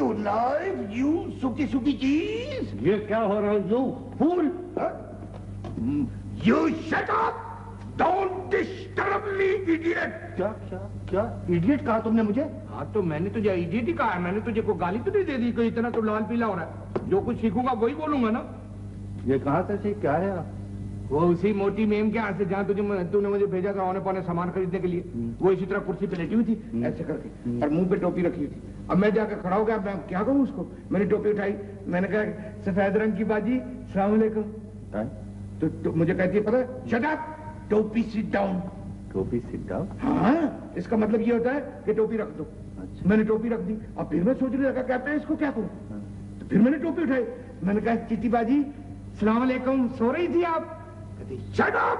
Your life you सुखी सुखी चीज। ये क्या हो रहा है you fool? You shut up, don't disturb me idiot. क्या क्या क्या इडियट कहा तुमने मुझे? हाँ तो मैंने तुझे इडियट ही कहा है। मैंने तुझे कोई गाली तो नहीं दे दी कि इतना तो लाल पीला हो रहा है। जो कुछ सीखूंगा वही बोलूंगा ना। ये कहाँ से सीख? क्या है आप? वो उसी मोटी मेम के यहाँ से जहाँ तूने मुझे भेजा था औने पौने सामान खरीदने के लिए। वो इसी तरह कुर्सी पे लेटी हुई थी ऐसे करके और मुंह पे टोपी रखी हुई थी। अब मैं जाकर खड़ा हो गया, मैं क्या कहूँ उसको? मैंने टोपी उठाई, मैंने कहा सफेद रंग की बाजी सलाम अलैकुम। तो मुझे कहती है पता है, शट अप, टोपी सिट डाउन। टोपी सिट डाउन? हाँ, इसका मतलब ये होता है कि टोपी रख दो। अच्छा। मैंने टोपी रख दी। अब फिर मैं सोचने लगा क्या मैं इसको क्या करूं। तो फिर मैंने टोपी उठाई, मैंने कहा चिट्टी बाजी सलाम अलैकुम, सो रही थी आप? कहती shut up,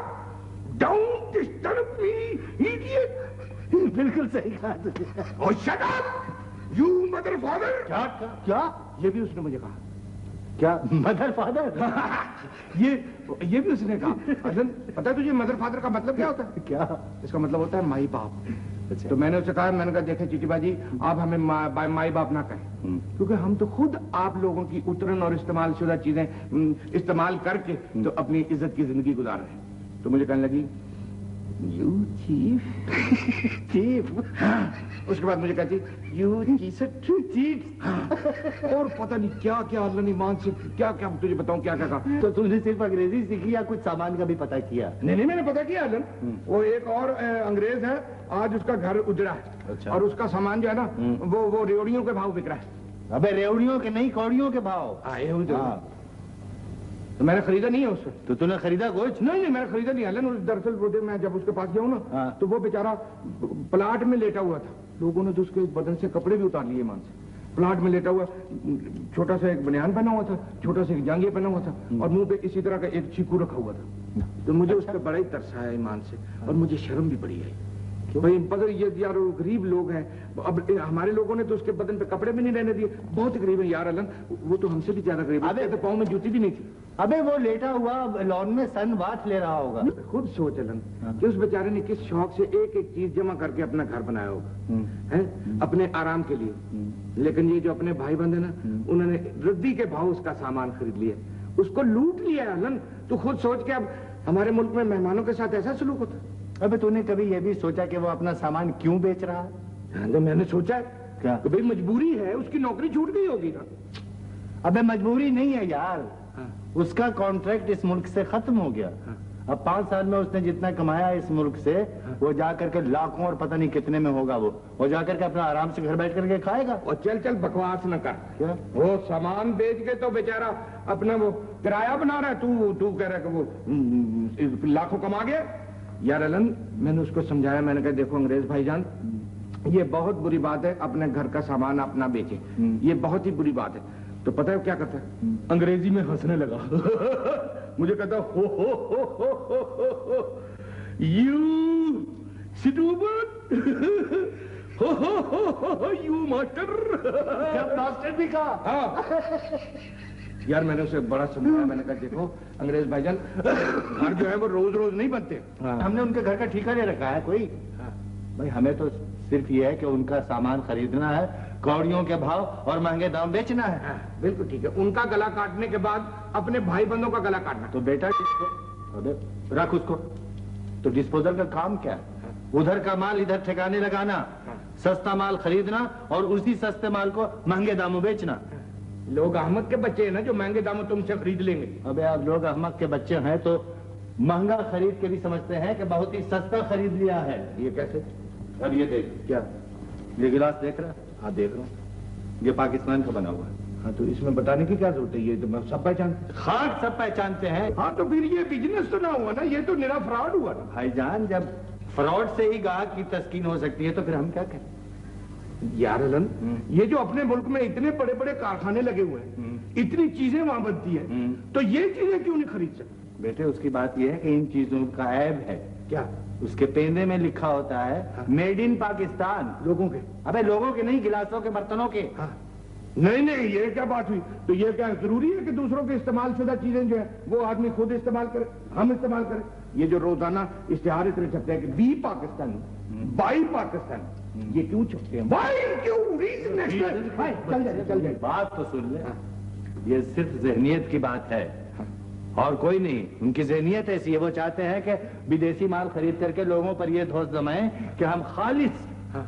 don't disturb me idiot. बिल्कुल सही कहा तुझे। और shut up you mother father. क्या क्या क्या? ये भी उसने मुझे कहा। क्या मदर फादर? ये भी उसने कहा। असन पता है तुझे मदर फादर का मतलब क्या होता है? क्या? इसका मतलब होता है माई बाप। अच्छा। तो मैंने उससे कहा, मैंने कहा देखे चीटी बाजी आप हमें माई बाप ना कहें, क्योंकि हम तो खुद आप लोगों की उतरन और इस्तेमाल शुदा चीजें इस्तेमाल करके तो अपनी इज्जत की जिंदगी गुजार रहे हैं। तो मुझे कहने लगी यू चीफ चीफ। उसके बाद मुझे कहती यू चीफ। और पता नहीं क्या क्या अल्लाह ने मान से क्या क्या तुझे बताऊं क्या क्या कहा। तो तुमने सिर्फ अंग्रेजी सीखी या कुछ सामान का भी पता किया? नहीं मैंने पता किया अल्लाह। वो एक और अंग्रेज है, आज उसका घर उजड़ा है। अच्छा। और उसका सामान जो है ना वो रेवड़ियों के भाव बिक रहा है। अबे रेवड़ियों के नहीं, कौड़ियों के भाव। हाँ। तो मैंने खरीदा नहीं है उससे। तो तूने खरीदा कुछ? नहीं मैंने खरीदा नहीं है। दरअसल मैं जब उसके पास गया हूँ ना तो वो बेचारा प्लाट में लेटा हुआ था। लोगों ने तो उसके बदन से कपड़े भी उतार लिए मान से। प्लाट में लेटा हुआ, छोटा सा एक बनियान पहना हुआ था, छोटा सा एक जांघिया पहना हुआ था और मुंह पे इसी तरह का एक चीकू रखा हुआ था। तो मुझे उस पर बड़ा ही तरस आया ईमान से और मुझे शर्म भी बड़ी आई। भाई पता ये यार गरीब लोग हैं। अब हमारे लोगों ने तो उसके बदन पे कपड़े भी नहीं रहने दिए। बहुत गरीब है यार अलन, वो तो हमसे भी ज्यादा गरीब है। अबे तो पाँव में जूती भी नहीं थी। अबे वो लेटा हुआ लॉन में सन बाथ ले रहा होगा। खुद सोच अलन कि उस बेचारे ने किस शौक से एक एक चीज जमा करके अपना घर बनाया होगा है अपने आराम के लिए। लेकिन ये जो अपने भाई बंद है ना, उन्होंने रद्दी के भाव उसका सामान खरीद लिया, उसको लूट लिया अलन। तू खुद सोच के अब हमारे मुल्क में मेहमानों के साथ ऐसा सलूक होता है। अबे तूने कभी ये भी सोचा कि वो अपना सामान क्यों बेच रहा है? तो मैंने सोचा है क्या कि भाई मजबूरी है, उसकी नौकरी छूट गई होगी ना। अबे मजबूरी नहीं है यार। उसका कॉन्ट्रैक्ट इस मुल्क से खत्म हो गया। अब 5 साल में उसने जितना कमाया इस मुल्क से वो जाकर के लाखों और पता नहीं कितने में होगा वो जाकर के अपना आराम से घर बैठ करके खाएगा। और चल बकवास न कर। क्या? वो सामान बेच के तो बेचारा अपना वो किराया बना रहा है। तू कह रहा है कि वो लाखों कमा गया। यार अलन मैंने उसको समझाया, मैंने कहा देखो अंग्रेज भाईजान, ये बहुत बुरी बात है अपने घर का सामान अपना बेचे, ये बहुत ही बुरी बात है। तो पता है क्या करता है? अंग्रेजी में हंसने लगा। मुझे कहता हो you stupid, you master. Master भी कहा? हाँ। यार मैंने उसे बड़ा समझाया, मैंने कहा देखो अंग्रेज भाईजान, घर जो है वो रोज रोज नहीं बनते। हमने उनके घर का ठेका ले रखा है कोई। भाई हमें तो सिर्फ ये है कि उनका सामान खरीदना है, कौड़ियों के भाव और महंगे दाम बेचना है। बिल्कुल ठीक है। उनका गला काटने के बाद अपने भाई बंधों का गला काटना। तो बेटा रख उसको। तो डिस्पोजल का काम क्या है? उधर का माल इधर ठिकाने लगाना, सस्ता माल खरीदना और उसी सस्ते माल को महंगे दामों बेचना। लोग अहमद के बच्चे हैं ना जो महंगे दामों तुमसे खरीद लेंगे। अबे आप लोग अहमद के बच्चे हैं तो महंगा खरीद के भी समझते हैं कि बहुत ही सस्ता खरीद लिया है। ये कैसे? अब ये देख, क्या ये गिलास देख रहा है? हाँ देख रहा हूँ। ये पाकिस्तान का बना हुआ है। हाँ तो इसमें बताने की क्या जरूरत है? ये तो सब पहचानते। हाँ सब पहचानते हैं। हाँ तो फिर ये बिजनेस तो ना हुआ ना, ये तो निरा फ्रॉड हुआ ना। भाईजान जब फ्रॉड से ही गाहक की तस्कीन हो सकती है तो फिर हम क्या करें? यार अलन ये जो अपने मुल्क में इतने बड़े बड़े कारखाने लगे हुए हैं, इतनी चीजें वहां बनती है, तो ये चीजें क्यों नहीं खरीद सकते? बेटे उसकी बात यह है कि इन चीजों का ऐब है। क्या? उसके पेंदे में लिखा होता है मेड इन पाकिस्तान। लोगों के? अबे लोगों के नहीं, गिलासों के, बर्तनों के। हाँ। नहीं ये क्या बात हुई? तो ये क्या जरूरी है कि दूसरों के इस्तेमाल शुदा चीजें जो है वो आदमी खुद इस्तेमाल करे, हम इस्तेमाल करें? ये जो रोजाना इश्तिहार इतने छपते हैं कि बी पाकिस्तानी, बाई पाकिस्तानी, ये क्यों चुपते हैं? Why क्यों? Reason explain. चल जाए। बात तो सुन ले। ये सिर्फ जहनियत की बात है और कोई नहीं। उनकी जहनियत ऐसी है, वो चाहते हैं कि विदेशी माल खरीद करके लोगों पर ये धौंस जमाएं कि हम खालिस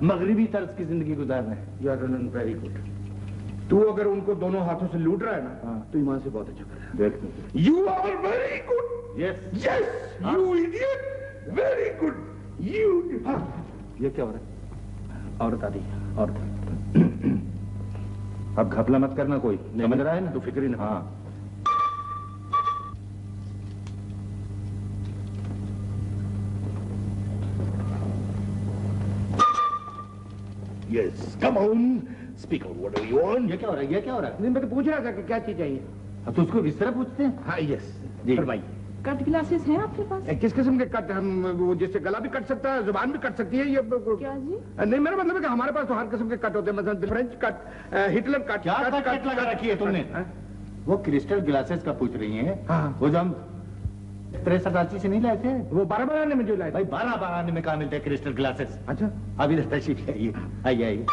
मगरिबी तर्ज की जिंदगी गुजार रहे हैं। You are very good. तू अगर उनको दोनों हाथों से लूट रहा है ना तो ईमान से बहुत अच्छा कर रहा है। देख You are very good. Yes. Yes, you idiot. Very good. You. ये क्या हो रहा है? औरत आ रही है, औरत। अब घपला मत करना कोई, समझ रहा है ना? तो फिक्र ही ना। हाँ। Yes. Come on. Speak out. What do you want? ये क्या हो रहा है? ये क्या हो रहा है? नहीं, मैं तो पूछ रहा था कि क्या चीज चाहिए। अब तो उसको इस तरह पूछते हैं? हाँ, यस जी। फरमाइए। कट ग्लासेस हैं आपके पास? किस किस्म के कट? हम वो जिससे गला भी कट सकता है, जुबान भी कट सकती है। ये क्या जी? नहीं, मेरा मतलब है कि हमारे पास तो हर किस्म के कट होते हैं। मतलब फ्रेंच कट, हिटलर कट। क्या कट लगा रखी है तुमने? वो क्रिस्टल ग्लासेस का पूछ रही हैं। हाँ। वो जो हम 63 से नहीं लाए थे? वो 12 बनाने में जो लाए। भाई 12 बनाने में कहाँ मिलते हैं क्रिस्टल ग्लासेस? अच्छा, अब इधर तशरीफ आइए, आइए आइए।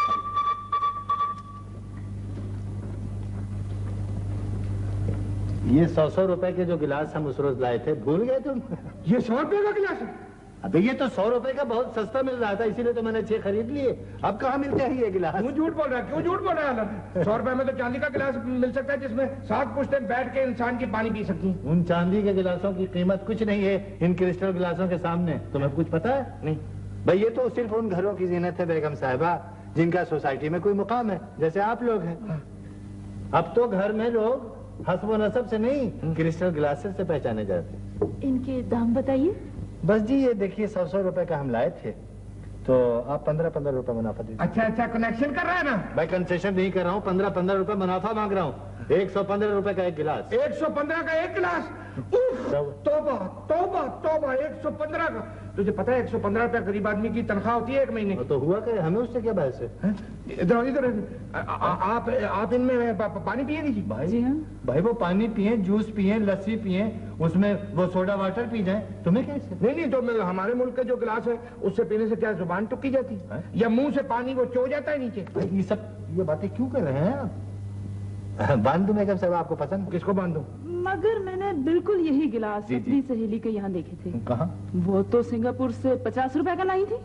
ये 100 रुपए के जो गिलास हम उस रोज लाए थे, भूल गए तुम? ये 100 रुपए का गिलास है? अबे ये तो 100 रुपए का बहुत सस्ता मिल रहा था, इसीलिए तो मैंने 6 खरीद लिए। अब कहाँ मिलते हैं ये गिलास? क्यों झूठ बोल रहा है? क्यों झूठ बोल रहा है? 100 रुपए में तो चांदी का गिलास मिल सकता है जिसमें 7 पुश्तें बैठ के इंसान की पानी पी सकती हैं। उन चांदी के गिलासों की कीमत कुछ नहीं है इन क्रिस्टल गिलासों के सामने। तुम्हें कुछ पता है? नहीं भाई ये तो सिर्फ उन घरों की जीनत है बेगम साहिबा जिनका सोसाइटी में कोई मुकाम है, जैसे आप लोग हैं। अब तो घर में लोग हस्ब नसब से नहीं, क्रिस्टल ग्लासेस से पहचाने जाते। इनके दाम बताइए। बस जी ये देखिए 100 रुपए का हम लाए थे, तो आप 15 रुपए मुनाफा दीजिए। अच्छा अच्छा, कनेक्शन कर रहा है ना? भाई कंसेशन नहीं कर रहा हूँ, 15 रुपए मुनाफा मांग रहा हूँ। 115 रुपए का एक गिलास। 115 का एक गिलास? तौबा तौबा तौबा, 115 का। तुझे पता है 115 रुपया गरीब आदमी की तनख्वाह होती है एक महीने की। तो हुआ क्या, हमें उससे क्या बहस है? इधर इधर आप इनमें पानी पिएगी जी? भाई जी हाँ। भाई वो पानी पिए, जूस पिए, लस्सी पिए, उसमें वो सोडा वाटर पी जाए, तुम्हें कैसे? नहीं तो हमारे मुल्क का जो गिलास है उससे पीने से क्या जुबान टुकी जाती है या मुंह से पानी वो चो जाता है नीचे? ये बातें क्यों कर रहे हैं आप? बांध दूं मैं सब आपको पसंद? किसको बांध दूं? मगर मैंने बिल्कुल यही गिलास जी, अपनी सहेली के यहाँ देखे थे। कहाँ? वो तो सिंगापुर से 50 रुपए का लाई थी।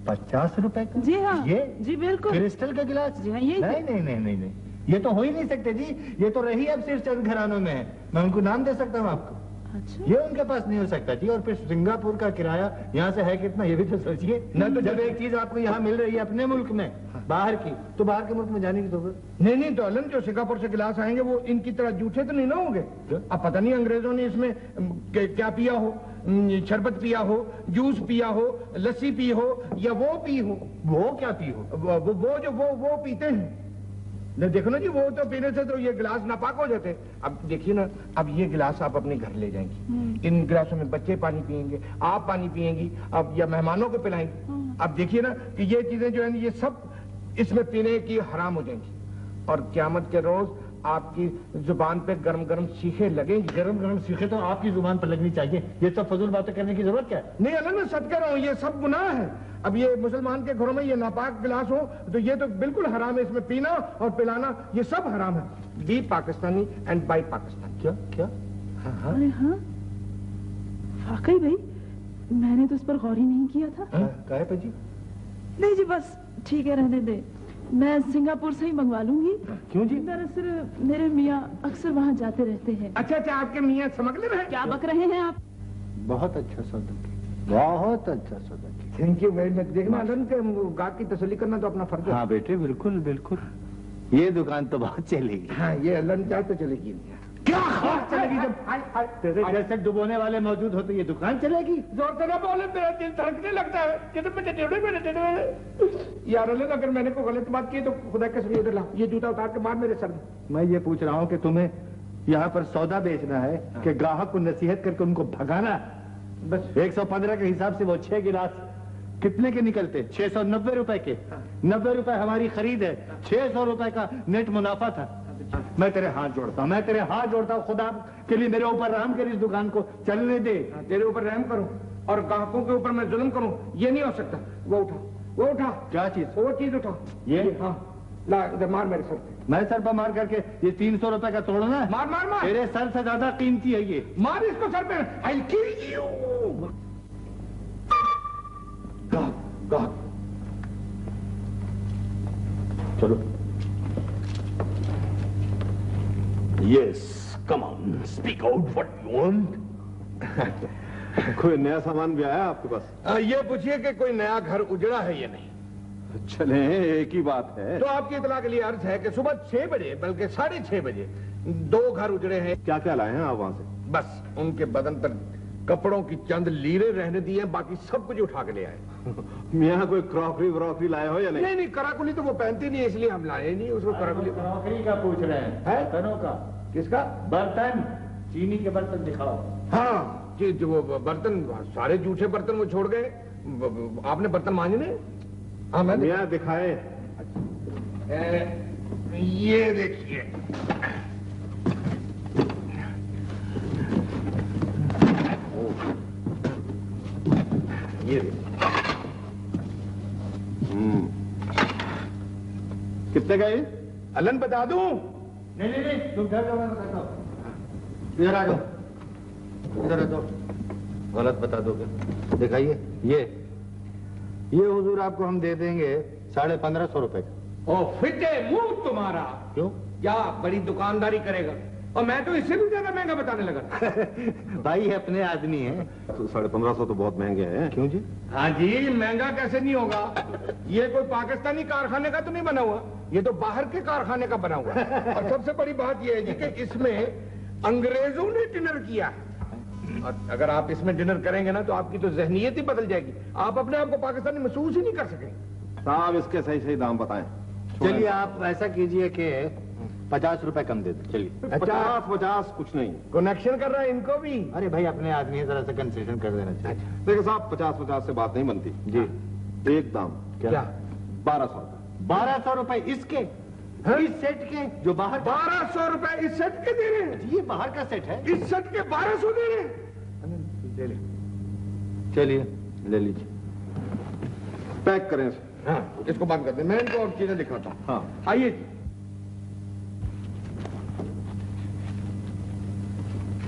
50 रुपए का? जी हाँ। ये जी बिल्कुल। क्रिस्टल का गिलास? जी हाँ, यही थे। नहीं, ये तो हो ही नहीं सकते जी। ये तो रही अब सिर्फ चंद घरानों में है। मैं उनको नाम दे सकता हूँ आपको? अच्छा। ये उनके पास नहीं हो सकता जी। और फिर सिंगापुर का किराया यहाँ से है कितना, ये भी तो सोचिए। न तो जब एक चीज आपको यहाँ मिल रही है अपने मुल्क में, बाहर की, तो बाहर के मुल्क में जाने की जरूरत नहीं तो अलन जो सिंगापुर से गिलास आएंगे वो इनकी तरह जूठे तो नहीं ना होंगे? अब पता नहीं अंग्रेजों ने इसमें क्या पिया हो, शरबत पिया हो, जूस पिया हो, लस्सी पी हो या वो पी हो। वो क्या पी हो? वो पीते हैं। नहीं देखो ना जी, वो तो पीने से तो ये गिलास नापाक हो जाते हैं। अब देखिए ना, अब ये गिलास आप अपने घर ले जाएंगी, इन गिलासों में बच्चे पानी पियेंगे, आप पानी पियेंगी, अब या मेहमानों को पिलाएंगी। अब देखिए ना कि ये चीजें जो है ये सब इसमें पीने की हराम हो जाएंगी और क़यामत के रोज आपकी जुबान पे गरम गरम सीखे लगेंगी। गरम गरम सीखे तो आपकी जुबान पर लगनी चाहिए। ये सब फजूल बातें करने की जरूरत क्या है? नहीं अल्लाह मैं सच कह रहा हूँ, ये सब गुनाह है। अब ये मुसलमान के घरों में ये नापाक गिलास हो तो ये तो बिल्कुल हराम है। इसमें पीना और पिलाना ये सब हराम है। Be Pakistani and buy Pakistan. क्या? अरे हाँ, वाकई भाई मैंने तो इस पर गौर ही नहीं किया था। काहे पे जी? नहीं जी बस ठीक है, रहने दे। मैं सिंगापुर से ही मंगवा लूंगी। क्यों जी? दरअसल मेरे मियाँ अक्सर वहाँ जाते रहते हैं। अच्छा आपके मियाँ स्मगलर हैं? क्या बक रहे हैं आप? बहुत अच्छा सौदा किया, बहुत अच्छा सौदा किया। Thank you very much. देखना अलन के गाहक की तसल्ली करना तो अपना फर्ज है। हाँ बेटे, बिल्कुल बिल्कुल। ये दुकान तो बहुत चलेगी। हाँ ये अलन चाहे तो चलेगी। क्या खास चलेगी? जब तेरे जैसे डुबोने वाले मौजूद होते ये दुकान चलेगी? जोर से ना बोले, मेरा दिल धड़कने लगता है। यार अलन अगर मैंने कोई गलत बात की तो खुदा के कसम इधर ला, ये जूता उतार के मार मेरे सर में। मैं ये पूछ रहा हूँ कि तुम्हें यहाँ पर सौदा बेचना है कि ग्राहक को नसीहत करके उनको भगाना? बस 115 के हिसाब से वो 6 गिलास कितने के निकलते? 690 रुपए के। 90 रुपए हमारी खरीद है, 600 रुपए का नेट मुनाफा था। मैं तेरे हाथ जोड़ता हूँ, खुदा के लिए मेरे ऊपर रहम कर, इस दुकान को चलने दे। तेरे ऊपर रहम करूं और ग्राहकों के ऊपर मैं जुल्म करूं, ये नहीं हो सकता। वो उठा वो उठा। क्या चीज? वो चीज उठा। ये? हाँ ला, इधर मार मेरे सर पे। मैं सर पर मार करके ये 300 रुपए का तोड़ना? मार मार मार। तेरे सर से ज्यादा कीमती है ये। मार इसको सर पे। I'll kill you। God। चलो। Yes, come on. Speak out what you want. कोई नया सामान भी आया आपके पास? ये पूछिए कि कोई नया घर उजड़ा है या नहीं। चले एक ही बात है। तो आपकी इतला के लिए अर्ज है कि सुबह 6 बजे बल्कि 6:30 बजे 2 घर उजड़े हैं। क्या क्या लाए हैं आप वहां से? बस उनके बदन पर कपड़ों की चंद लीरे रहने दिए, बाकी सब कुछ उठा के ले आए। मियाँ कोई क्रॉकरी व्रॉकरी लाए हो या नहीं? नहीं नहीं, कराकुली तो वो पहनती नहीं, इसलिए हम लाए नहीं उसको। कराकुली क्रॉकरी का पूछ रहे हैं? बर्तनों का। किसका? बर्तन, चीनी के बर्तन दिखाओ। हाँ जी, वो बर्तन सारे जूठे बर्तन वो छोड़ गए। आपने बर्तन मांजने? हाँ मैं मियाँ दिखाए। ये देखिए, ये कितने का ये? अलन बता दूं? नहीं, तुम घर का मैं बताता हूँ। इधर आ जाओ, इधर आ जाओ। गलत बता दोगे। दिखाइए। ये हुजूर आपको हम दे देंगे 1550 रुपए का। ओ फिटे मुंह तुम्हारा। क्यों? क्या बड़ी दुकानदारी करेगा? और मैं तो इससे भी ज्यादा महंगा बताने लगा। भाई अपने आदमी है। तो 1550 तो बहुत महंगे हैं। क्यों जी? हाँ जी, महंगा कैसे नहीं होगा? ये कोई पाकिस्तानी कारखाने का तो नहीं बना हुआ, ये तो बाहर के कारखाने का बना हुआ है। और सबसे बड़ी बात यह है जी कि इसमें अंग्रेजों ने डिनर किया है। और अगर आप इसमें डिनर करेंगे ना तो आपकी तो जहनीयत ही बदल जाएगी। आप अपने आप को पाकिस्तानी महसूस ही नहीं कर सकेंगे। साहब इसके सही सही दाम बताएं। चलिए आप ऐसा कीजिए कि 50 रुपए कम दे दो। चलिए। 50 कुछ नहीं। कनेक्शन कर रहा है इनको भी। अरे भाई अपने आदमी है, जरा सा कंसेशन कर देना चाहिए। देखिए साहब, 50 से बात नहीं बनती जी। एक दाम। क्या? 1200 रुपए। 1200 रुपए इसके? इस सेट के जो बाहर? 1200 रुपए इस सेट के दे रहे हैं? ये बाहर का सेट है। इस सेट के 1200 दे रहे हैं? चलिए ले लीजिए। पैक करें इसे। हाँ, इसको बंद कर दे, मैं इनको और चीजें दिखाता हूँ। हाँ आइए।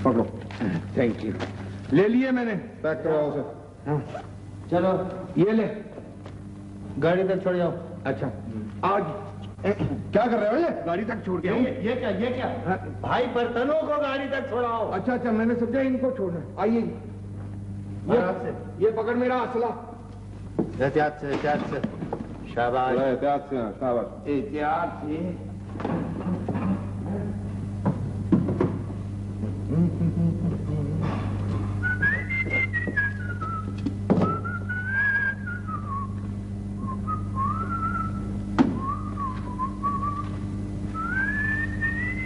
पकड़ो। Thank you. ले लिए मैंने। पैक करवाओ उसे। हाँ। चलो ये ले। गाड़ी तक छोड़ जाओ। अच्छा आज क्या कर रहे हो? ये गाड़ी तक छोड़ के आऊं? ये क्या? हाँ। भाई बर्तनों को गाड़ी तक छोड़ाओ। अच्छा, मैंने समझा इनको छोड़ना। आइए ये पकड़ मेरा असला। एहतियात से शाबाश। एहतियात से। शाबाश। एहतियात से।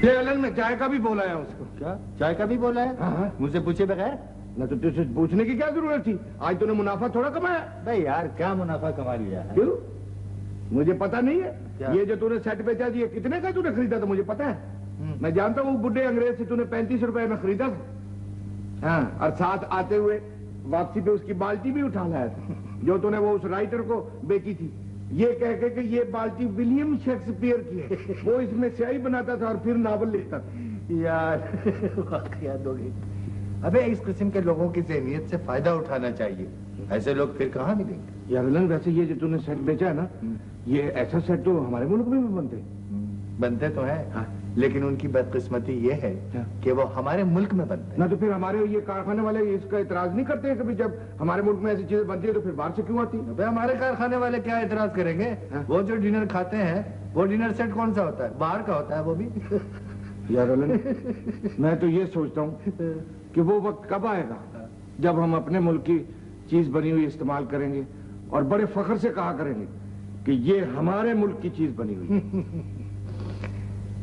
ये अलन में चाय का भी बोला है उसको। क्या चाय का भी बोला है? हाँ। मुझसे पूछे बगैर? ना तो तुझसे पूछने की क्या जरूरत थी? आज तूने मुनाफा थोड़ा कमाया। भाई यार क्या मुनाफा कमा लिया है? क्यों? मुझे पता नहीं क्या? है। ये जो तूने सेट बेचा ये कितने का तूने खरीदा था मुझे पता है। मैं जानता हूँ बुढ़े अंग्रेज से तूने 35 रुपए में खरीदा था। हाँ, और साथ आते हुए वापसी पे उसकी बाल्टी भी उठा लाया था जो तूने वो उस राइटर को बेची थी, ये कह के कि ये बाल्टी विलियम शेक्सपियर की है। वो इसमें स्याही बनाता था और फिर नावल लिखता था। यार वाकया दोगे। अबे इस किस्म के लोगों की जहनियत से फायदा उठाना चाहिए। ऐसे लोग फिर कहाँ मिलेंगे? यार अलन, वैसे ये जो तूने सेट बेचा है ना, ये ऐसा सेट तो हमारे मुल्क में भी बनते तो है। हाँ। लेकिन उनकी बदकिस्मती ये है कि वो हमारे मुल्क में बनते हैं। ना तो फिर हमारे ये कारखाने वाले इसका इतराज नहीं करते हैं कभी? जब हमारे मुल्क में ऐसी चीजें बनती है तो फिर बाहर से क्यों आती है? हमारे कारखाने वाले क्या इतराज करेंगे? वो जो डिनर खाते हैं वो डिनर सेट कौन सा होता है? बाहर का होता है वो भी। यार अलन, मैं तो ये सोचता हूँ कि वो वक्त कब आएगा जब हम अपने मुल्क की चीज बनी हुई इस्तेमाल करेंगे और बड़े फख्र से कहा करेंगे कि ये हमारे मुल्क की चीज बनी हुई है।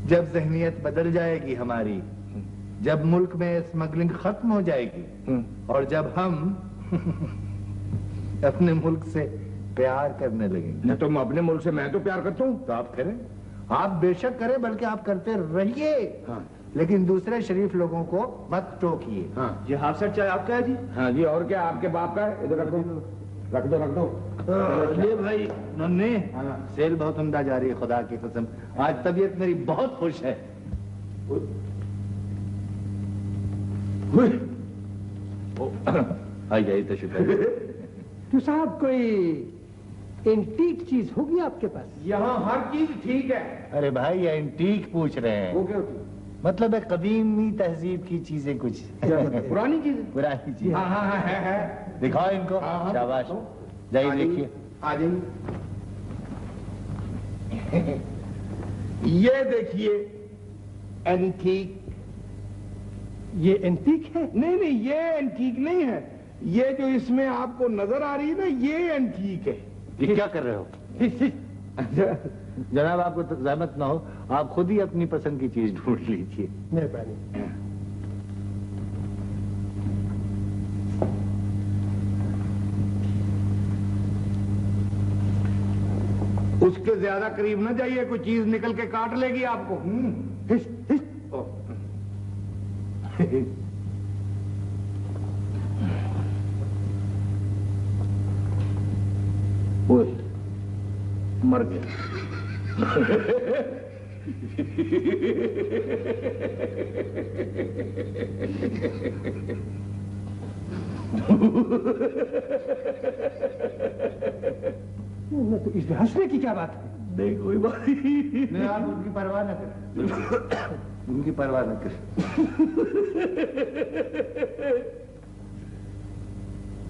जब जहनियत बदल जाएगी हमारी, जब मुल्क में स्मगलिंग खत्म हो जाएगी और जब हम अपने मुल्क से प्यार करने लगेंगे। न तुम अपने मुल्क से, मैं तो प्यार करता हूँ। तो आप करें? आप बेशक करें, बल्कि आप करते रहिए। हाँ। लेकिन दूसरे शरीफ लोगों को मत टोकिए। हाँ ये हाफ सेट चाय आपका है जी? हाँ जी, और क्या आपके बाप का है? इधर रखो। रख दो रख दो। ये भाई नन्हे, सेल बहुत उम्दा जा रही है, खुदा की कसम आज तबीयत मेरी बहुत खुश है। आई तो शुक्र। तो साहब कोई एंटीक चीज होगी आपके पास? यहाँ हर चीज ठीक है। अरे भाई ये एंटीक पूछ रहे हैं। वो क्या होती? मतलब है कदीमी तहजीब की चीजें कुछ। पुरानी चीज? पुरानी चीज। हाँ हाँ हाँ है। दिखाओ इनको। शाबाश, जाइए देखिए। आ जाइए। ये देखिए एंटीक। ये एंटीक है? नहीं नहीं, ये एंटीक नहीं है। ये जो इसमें आपको नजर आ रही है ना, ये एंटीक है। ये क्या कर रहे हो? जनाब आपको तो जहमत ना हो, आप खुद ही अपनी पसंद की चीज ढूंढ लीजिए। मेहरबानी। उसके ज्यादा करीब ना जाइए, कोई चीज निकल के काट लेगी आपको। हिस, हिस। मर गया। तो इसमें हंसने की क्या बात है? नहीं कोई बात नहीं। नहीं आप उनकी परवाह न करें, उनकी परवाह न करें।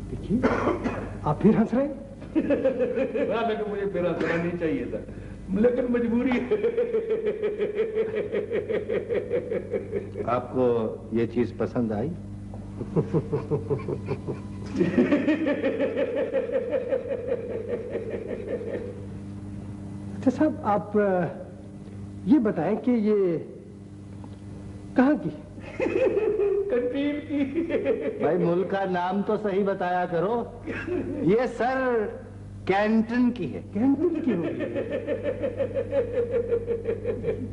देखिए आप फिर हंस रहे हैं। लेकिन मुझे फिर हंसना नहीं चाहिए था, लेकिन मजबूरी है। आपको ये चीज पसंद आई? अच्छा साहब आप ये बताएं कि ये कहाँ की? कंटीन की। भाई मुल्क का नाम तो सही बताया करो। ये सर कैंटन की है। कैंटीन की होगी?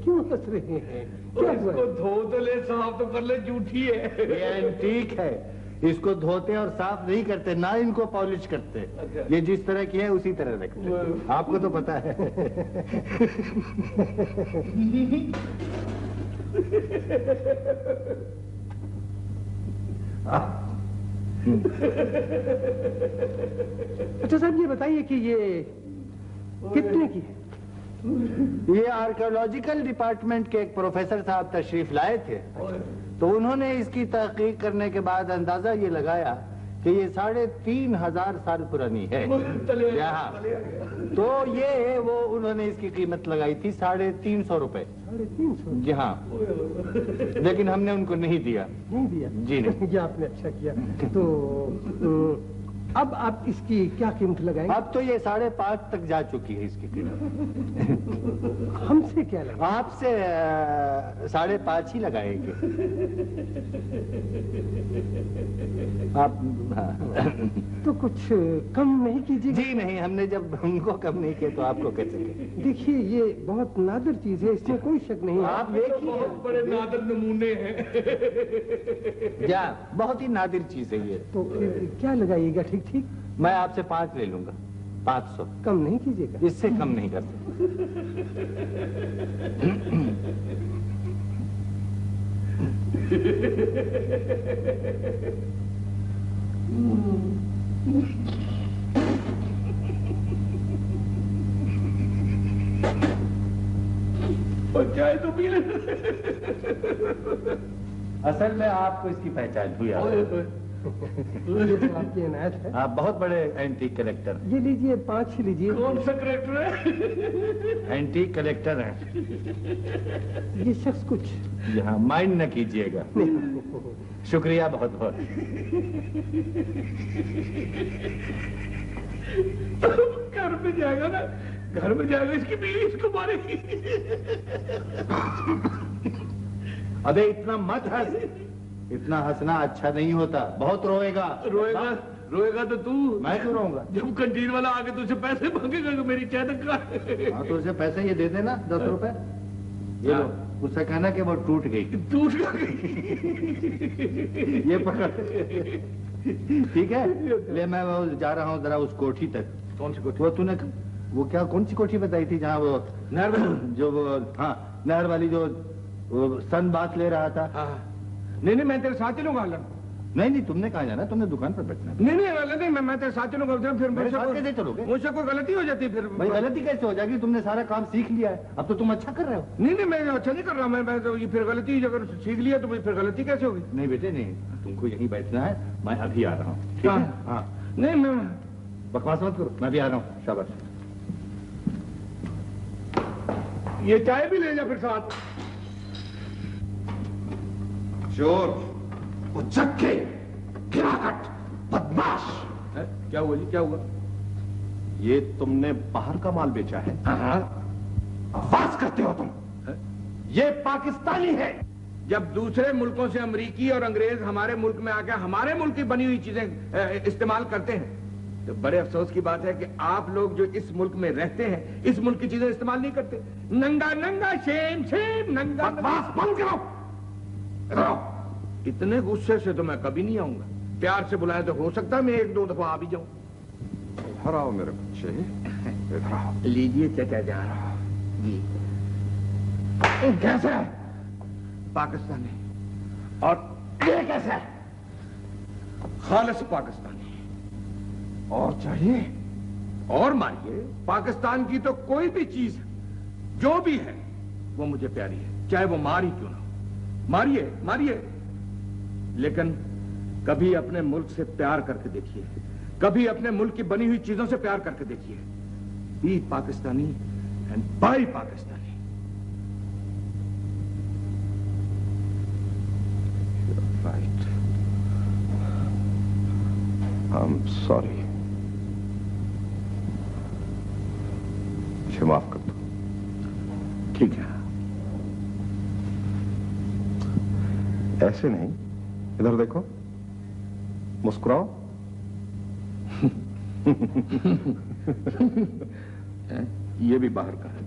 क्यों हंस रहे हैं? क्या हुआ? इसको धो तो ले, साफ तो कर ले, झूठी है। ये एंटीक है, इसको धोते और साफ नहीं करते, ना इनको पॉलिश करते। ये जिस तरह की है उसी तरह रखते। आपको तो पता है। अच्छा साहब ये बताइए कि ये कितने की है? ये आर्कियोलॉजिकल डिपार्टमेंट के एक प्रोफेसर साहब तशरीफ लाए थे, तो उन्होंने इसकी तहकीक करने के बाद अंदाजा ये लगाया कि ये 3,500 साल पुरानी है। यहाँ तो ये वो उन्होंने इसकी कीमत लगाई थी 350 रुपए। 350? जी हाँ, लेकिन हमने उनको नहीं दिया। नहीं दिया? जी नहीं। ये आपने अच्छा किया। तो अब आप इसकी क्या कीमत लगाएंगे? अब तो ये 5.5 तक जा चुकी है इसकी कीमत। हमसे क्या लगा? आपसे 5.5 ही लगाएंगे आप। हाँ। तो कुछ कम नहीं कीजिए? जी नहीं, हमने जब उनको कम नहीं किया तो आपको कैसे कहें? देखिए ये बहुत नादिर चीज है, इसमें कोई शक नहीं है। आप देखिए बहुत बड़े नादिर नमूने हैं। या बहुत ही नादिर चीज है ये। तो फिर क्या लगाइएगा? ठीक ठीक मैं आपसे 5 ले लूंगा। 500। कम नहीं कीजिएगा? इससे कम नहीं कर सकते। और चाय तो पी ले। असल में आपको इसकी पहचान हुई। ये तो आपकी इनायत है। आप बहुत बड़े एंटीक कलेक्टर। ये लीजिए, 5 ही लीजिए। कौन सा करेक्टर है? एंटीक कलेक्टर हैं। ये शख्स कुछ यहाँ माइंड न कीजिएगा। शुक्रिया बहुत बहुत। घर में जाएगा ना, घर में जाएगा, इसकी बीवी इसको मारेगी। अबे इतना मत हंस, इतना हंसना अच्छा नहीं होता, बहुत रोएगा। रोएगा? रोएगा तो तू। मैं क्यों रोऊंगा? जब कंटीन वाला आके तुझसे पैसे मांगेगा कि मेरी चाय तक का। हाँ तो उसे पैसे ये दे देना, 10 रुपए ये लो। उससे कहना कि वो टूट गई। टूट गई। ये पकड़। ठीक है, ले मैं वो जा रहा हूँ जरा उस कोठी तक। कौन सी कोठी? वो तूने वो क्या कौन सी कोठी बताई थी जहाँ वो नहर वाली? जो वो हाँ नहर वाली जो वो सन बात ले रहा था। हाँ। नहीं नहीं, मैं तेरे साथ चलूंगा हलन। नहीं नहीं, तुमने कहाँ जाना, तुमने दुकान पर बैठना। नहीं नहीं हलन नहीं, मैं तेरे साथ चलूंगा। फिर मेरे साथ कैसे चलोगे? मुझसे कोई गलती हो जाती फिर। भाई गलती कैसे हो जाएगी, तुमने सारा काम सीख लिया है, अब तो तुम अच्छा कर रहे हो। नहीं नहीं, मैं अच्छा नहीं कर रहा। मैं तो ये फिर गलती अगर सीख लिया तो फिर गलती कैसे होगी? नहीं बेटे नहीं, तुमको यहीं बैठना है, मैं अभी आ रहा हूँ। ठीक है? हाँ नहीं मैं बकवास मत करो, मैं भी आ रहा हूँ। शाबाश। ये चाय भी ले जा फिर साथ। चोर, उचक्के, गिराकट, बदमाश। क्या हुआ जी, क्या हुआ? ये तुमने बाहर का माल बेचा है? बकवास करते हो तुम। ये पाकिस्तानी है। जब दूसरे मुल्कों से अमेरिकी और अंग्रेज हमारे मुल्क में आकर हमारे मुल्क की बनी हुई चीजें इस्तेमाल करते हैं तो बड़े अफसोस की बात है कि आप लोग जो इस मुल्क में रहते हैं इस मुल्क की चीजें इस्तेमाल नहीं करते। नंगा नंगा शेम शेम नंगा। बकवास बंद करो। इधर आओ। इतने गुस्से से तो मैं कभी नहीं आऊंगा। प्यार से बुलाए तो हो सकता है मैं एक दो दफा आ भी जाऊं। इधर आओ मेरे बच्चे, इधर आओ। लीजिए चचा जा रहा जी। कैसा है? पाकिस्तानी। और ये कैसा है? खालिस पाकिस्तानी। और चाहिए? और मानिए, पाकिस्तान की तो कोई भी चीज जो भी है वो मुझे प्यारी है, चाहे वो मार ही क्यों ना हो। मारिए मारिए, लेकिन कभी अपने मुल्क से प्यार करके देखिए, कभी अपने मुल्क की बनी हुई चीजों से प्यार करके देखिए। Be Pakistani and buy Pakistani. Right, I am sorry. मुझे माफ कर दो। ठीक है। ऐसे नहीं, इधर देखो, मुस्कुराओ। ये भी बाहर का है।